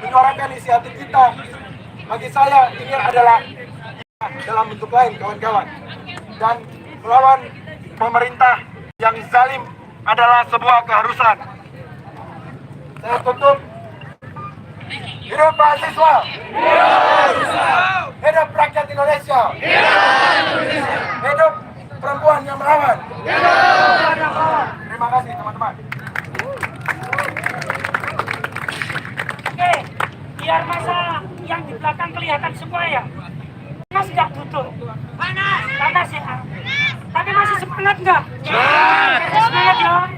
menyuarakan isi hati kita. Bagi saya ini adalah dalam bentuk lain, kawan-kawan. Dan melawan pemerintah yang zalim adalah sebuah keharusan. Saya tutup. Hidup mahasiswa! Hidup rakyat Indonesia! Hidup perempuan yang melawan! Terima kasih teman-teman. Oke, biar masa yang di belakang kelihatan semua ya. Panas nggak duduk? Panas ya. Tapi masih semangat nggak? Masih semangat ya.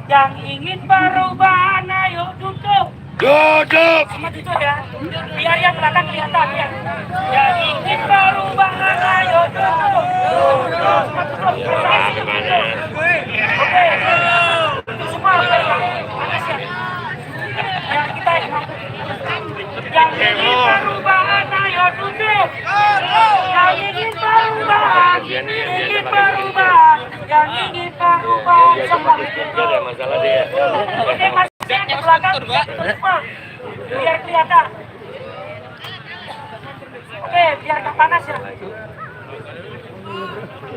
Yang ingin perubahan, ayo duduk. Sama duduk ya. Biar yang belakang kelihatan ya. Yang ingin perubahan, ayo duduk. Sama duduk. Oke. Itu semua panas ya. Yang kita yang ingin perubahan, ayo duduk. Yang ingin perubahan, yang ingin perubahan, semua duduk. Oke, masih di belakang semua, biar kelihatan. Oke, biar nggak panas ya.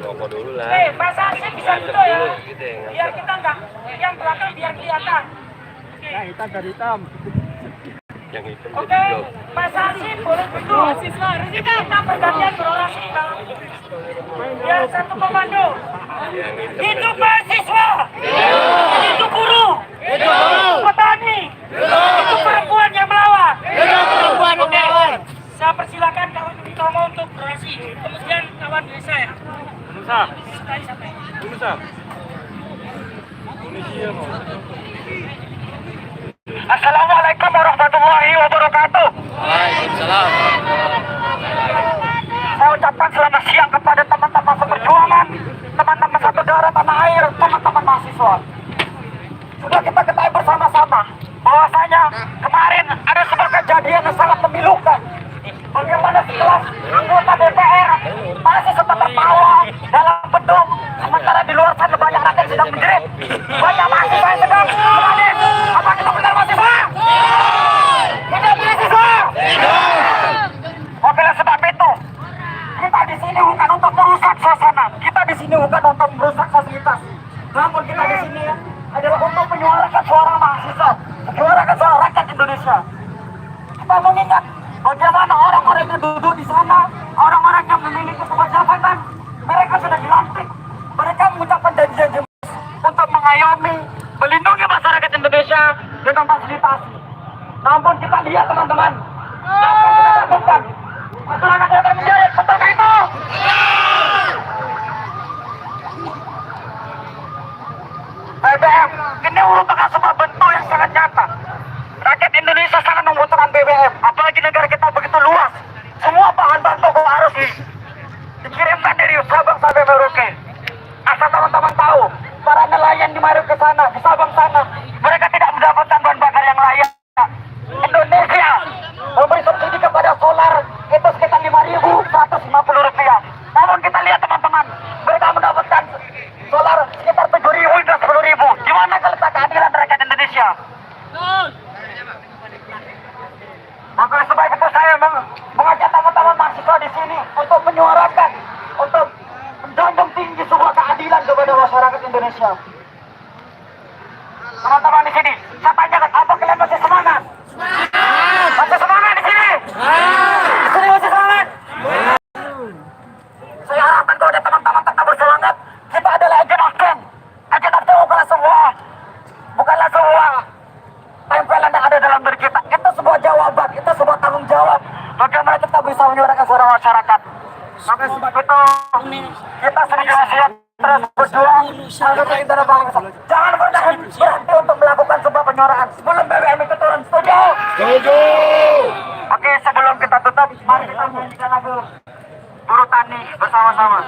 Oke, masa sih bisa duduk ya. Biar kita nggak, yang belakang biar kelihatan. Yang hitam dari hitam. Oke, Mas Arsi boleh duduk. Kita pergantian berorasi. Biar satu komando. Hidup mahasiswa. Hidup guru. Hidup petani. Hidup perempuan yang melawan. Oke, saya persilakan kawan kamu untuk berorasi. Kemudian kawan desa ya. Assalamualaikum warahmatullahi wabarakatuh. Waalaikumsalam. Saya ucapkan selamat siang kepada teman-teman seperjuangan, teman-teman satu daerah tanah air, teman-teman mahasiswa. Sudah kita ketahui bersama-sama bahwasanya kemarin ada sebuah kejadian yang sangat memilukan. Bagaimana sekelas anggota DPR masih tetap tertawa dalam gedung, sementara di luar sana banyak rakyat sedang menjerit, banyak mahasiswa yang sedang menangis. Apa kita benar mahasiswa? Hidup mahasiswa! Oleh sebab itu, kita di sini bukan untuk merusak suasana, kita di sini bukan untuk merusak fasilitas, namun kita di sini adalah untuk menyuarakan suara mahasiswa, menyuarakan suara rakyat Indonesia. Kita mengingat bagaimana orang-orang yang duduk di sana, orang-orang yang memiliki sebuah jabatan, mereka sudah dilantik, mereka mengucapkan janji-janji untuk mengayomi, melindungi masyarakat Indonesia dengan fasilitasi. Namun kita lihat teman-teman, masyarakat yang menjadi betul itu. BBM ini merupakan sebuah bentuk yang sangat nyata. Rakyat Indonesia sangat membutuhkan BBM, apalagi negara kita begitu luas. Semua bahan baku harus dikirimkan dari Sabang sampai Merauke. Asal teman-teman tahu, para nelayan di Merauke sana, di Sabang sana, mereka tidak mendapatkan bahan bakar yang layak. Indonesia memberi subsidi kepada solar itu sekitar Rp5.150. Namun kita lihat teman-teman, mereka mendapatkan solar sekitar 7.000 hingga 10.000. Di mana letak keadilan rakyat Indonesia? Maka sebab itu saya mengajak teman-teman mahasiswa di sini untuk menyuarakan, untuk menjunjung tinggi sebuah keadilan kepada masyarakat Indonesia. Teman-teman di sini, saya tanyakan, apa kalian masih semangat? Masih semangat di sini? Di sini masih semangat? Saya harapkan kepada teman-teman tetap bersemangat. Kita adalah agen agen. Agen agen bukanlah sebuah tempelan yang ada dalam diri kita. Itu sebuah jawaban, itu sebuah tanggung jawab. Bagaimana kita bisa menyuarakan suara masyarakat. Maka sebab itu kita senantiasa terus berjuang agar kita bangsa. Jangan berhenti untuk melakukan sebuah penyuaraan sebelum BBM itu turun. Setuju? Setuju. Oke, sebelum kita tutup, mari kita menyanyikan lagu Buruh Tani bersama-sama.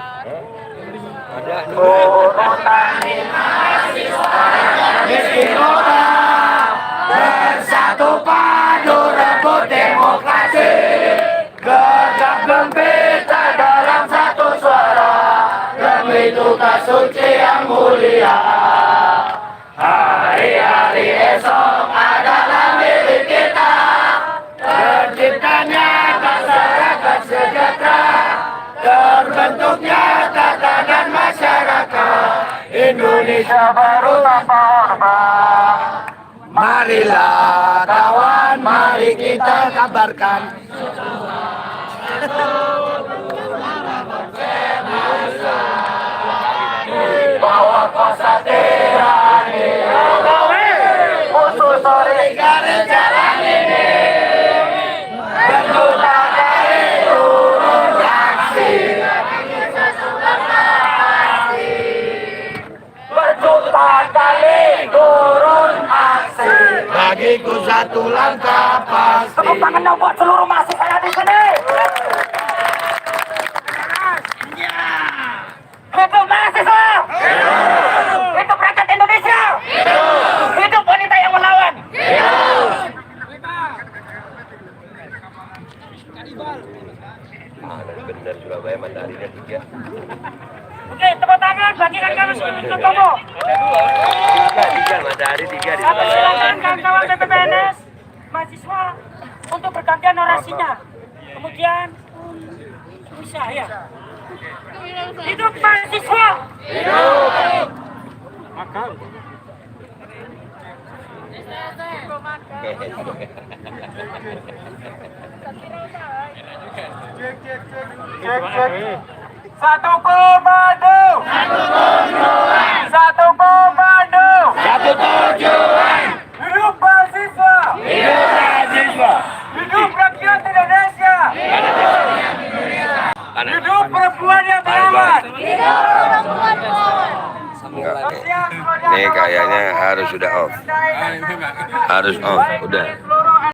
Buruh Tani mahasiswa miskin kota bersatu padu rebut demokrasi, gegap gempita dalam satu suara demi tugas suci yang mulia. Hari-hari esok adalah milik kita, untuk tatanan masyarakat Indonesia baru tanpa orba. Marilah kawan, mari kita kabarkan Bahwa kuasa tirani musuh sore garis jalan ini berjuta dari turun aksi berjuta kali turun aksi. bagiku satu langkah pasti. Tepuk tangan dong buat seluruh mahasiswa di sini. Hidup mahasiswa. Hidup rakyat Indonesia. Hidup wanita yang melawan. Benar Surabaya mataharinya 3. Oke, tepuk tangan bagi kawan-kawan Sutomo. 3 matahari 3 di Kami Surabaya. silakan kawan-kawan PPPNS mahasiswa untuk bergantian orasinya. Kemudian saya. Hidup mahasiswa. Satu komando, satu komando, satu tujuan. Hidup mahasiswa, hidup rakyat Indonesia, hidup perempuan yang teramat. Enggak. Ini kayaknya harus sudah off. Harus off, udah.